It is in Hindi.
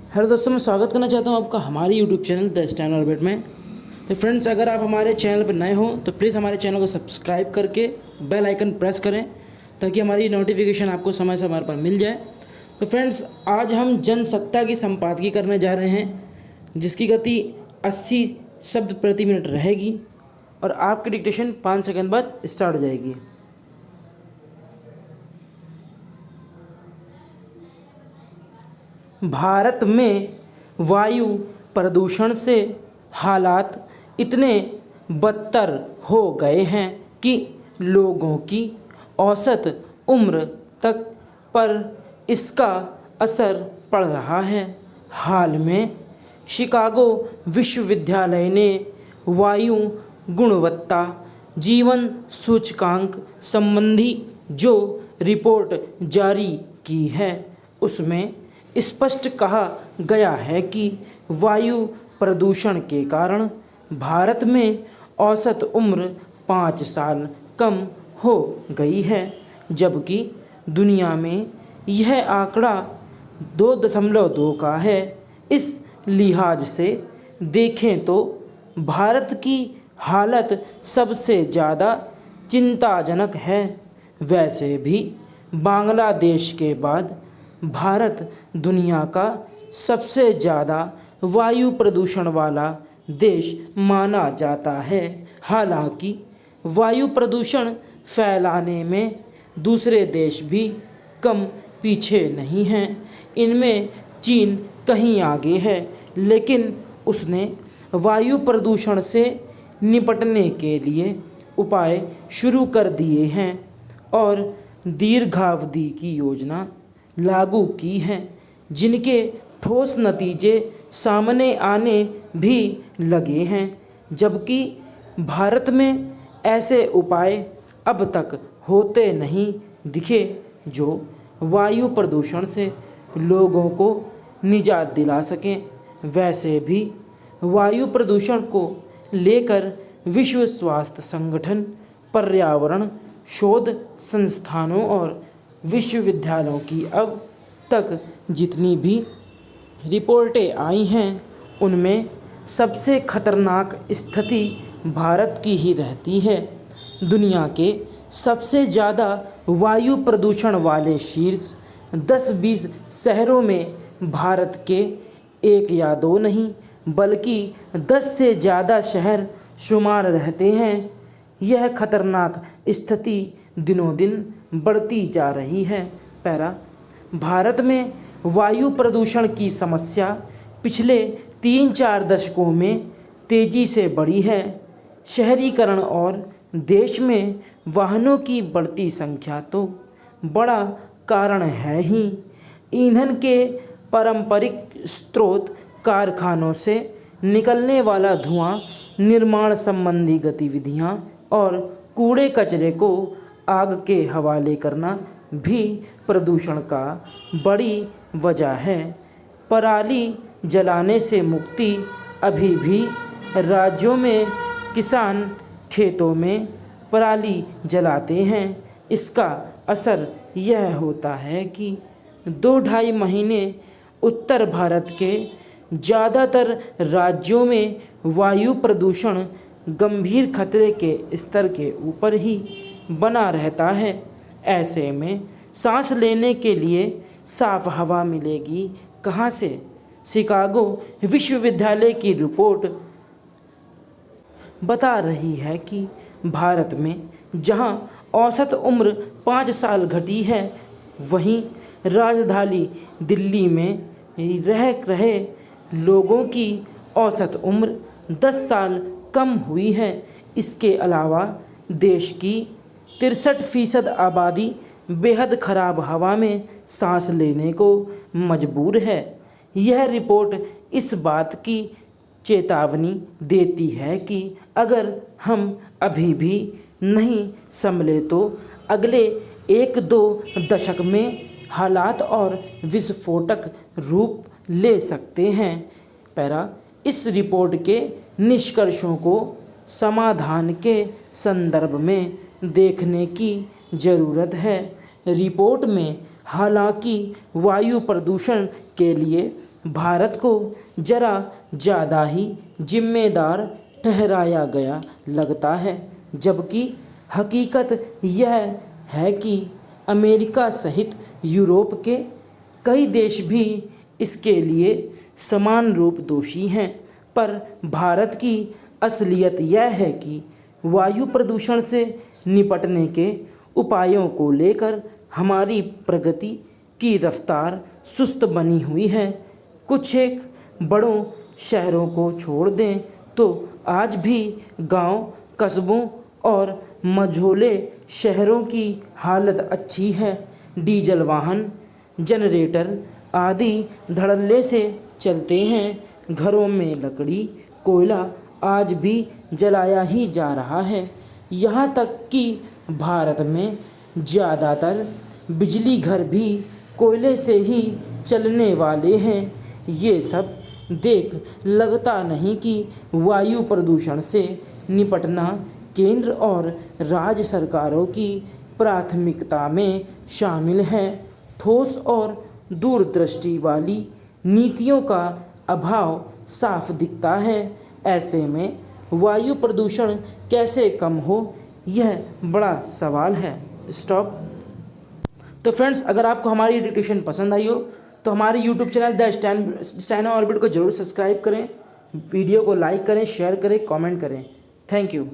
हेलो दोस्तों, मैं स्वागत करना चाहता हूं आपका हमारे YouTube channel the stand orbit में। तो फ्रेंड्स, अगर आप हमारे चैनल पर नए हो तो प्लीज़ हमारे चैनल को सब्सक्राइब करके बेल आइकन प्रेस करें ताकि हमारी नोटिफिकेशन आपको समय समय पर मिल जाए। तो फ्रेंड्स, आज हम जनसत्ता की संपादकी करने जा रहे हैं जिसकी गति 80 शब्द प्रति मिनट रहेगी और आपकी डिक्टेशन 5 सेकंड बाद स्टार्ट हो जाएगी। भारत में वायु प्रदूषण से हालात इतने बदतर हो गए हैं कि लोगों की औसत उम्र तक पर इसका असर पड़ रहा है। हाल में शिकागो विश्वविद्यालय ने वायु गुणवत्ता जीवन सूचकांक संबंधी जो रिपोर्ट जारी की है उसमें स्पष्ट कहा गया है कि वायु प्रदूषण के कारण भारत में औसत उम्र 5 साल कम हो गई है, जबकि दुनिया में यह आंकड़ा 2.2 का है। इस लिहाज से देखें तो भारत की हालत सबसे ज़्यादा चिंताजनक है। वैसे भी बांग्लादेश के बाद भारत दुनिया का सबसे ज़्यादा वायु प्रदूषण वाला देश माना जाता है। हालांकि वायु प्रदूषण फैलाने में दूसरे देश भी कम पीछे नहीं हैं। इनमें चीन कहीं आगे है, लेकिन उसने वायु प्रदूषण से निपटने के लिए उपाय शुरू कर दिए हैं और दीर्घावधि की योजना लागू की हैं, जिनके ठोस नतीजे सामने आने भी लगे हैं। जबकि भारत में ऐसे उपाय अब तक होते नहीं दिखे जो वायु प्रदूषण से लोगों को निजात दिला सकें। वैसे भी वायु प्रदूषण को लेकर विश्व स्वास्थ्य संगठन, पर्यावरण शोध संस्थानों और विश्वविद्यालयों की अब तक जितनी भी रिपोर्टें आई हैं उनमें सबसे खतरनाक स्थिति भारत की ही रहती है। दुनिया के सबसे ज़्यादा वायु प्रदूषण वाले शीर्ष 10-20 शहरों में भारत के 1 या 2 नहीं बल्कि 10 से ज़्यादा शहर शुमार रहते हैं। यह खतरनाक स्थिति दिनों दिन बढ़ती जा रही है। भारत में वायु प्रदूषण की समस्या पिछले 3-4 दशकों में तेज़ी से बढ़ी है। शहरीकरण और देश में वाहनों की बढ़ती संख्या तो बड़ा कारण है ही। ईंधन के पारंपरिक स्रोत, कारखानों से निकलने वाला धुआं, निर्माण संबंधी गतिविधियां और कूड़े कचरे को आग के हवाले करना भी प्रदूषण का बड़ी वजह है। पराली जलाने से मुक्ति अभी भी राज्यों में किसान खेतों में पराली जलाते हैं। इसका असर यह होता है कि 2-2.5 महीने उत्तर भारत के ज़्यादातर राज्यों में वायु प्रदूषण गंभीर खतरे के स्तर के ऊपर ही बना रहता है। ऐसे में सांस लेने के लिए साफ हवा मिलेगी कहाँ से? शिकागो विश्वविद्यालय की रिपोर्ट बता रही है कि भारत में जहां औसत उम्र 5 साल घटी है, वहीं राजधानी दिल्ली में रह रहे लोगों की औसत उम्र 10 साल कम हुई है। इसके अलावा देश की 63% आबादी बेहद खराब हवा में सांस लेने को मजबूर है। यह रिपोर्ट इस बात की चेतावनी देती है कि अगर हम अभी भी नहीं संभले तो अगले 1-2 दशक में हालात और विस्फोटक रूप ले सकते हैं। इस रिपोर्ट के निष्कर्षों को समाधान के संदर्भ में देखने की ज़रूरत है। रिपोर्ट में हालांकि वायु प्रदूषण के लिए भारत को जरा ज़्यादा ही जिम्मेदार ठहराया गया लगता है, जबकि हकीकत यह है कि अमेरिका सहित यूरोप के कई देश भी इसके लिए समान रूप दोषी हैं। पर भारत की असलियत यह है कि वायु प्रदूषण से निपटने के उपायों को लेकर हमारी प्रगति की रफ्तार सुस्त बनी हुई है। कुछ एक बड़ों शहरों को छोड़ दें तो आज भी गांव, कस्बों और मझोले शहरों की हालत अच्छी है। डीजल वाहन, जनरेटर आदि धड़ल्ले से चलते हैं। घरों में लकड़ी, कोयला आज भी जलाया ही जा रहा है। यहाँ तक कि भारत में ज़्यादातर बिजली घर भी कोयले से ही चलने वाले हैं। ये सब देख लगता नहीं कि वायु प्रदूषण से निपटना केंद्र और राज्य सरकारों की प्राथमिकता में शामिल है। ठोस और दूरदृष्टि वाली नीतियों का अभाव साफ दिखता है। ऐसे में वायु प्रदूषण कैसे कम हो, यह बड़ा सवाल है। स्टॉप। तो फ्रेंड्स, अगर आपको हमारी एजुकेशन पसंद आई हो तो हमारे YouTube channel the steno orbit को जरूर सब्सक्राइब करें, वीडियो को लाइक करें, शेयर करें, कमेंट करें। Thank you.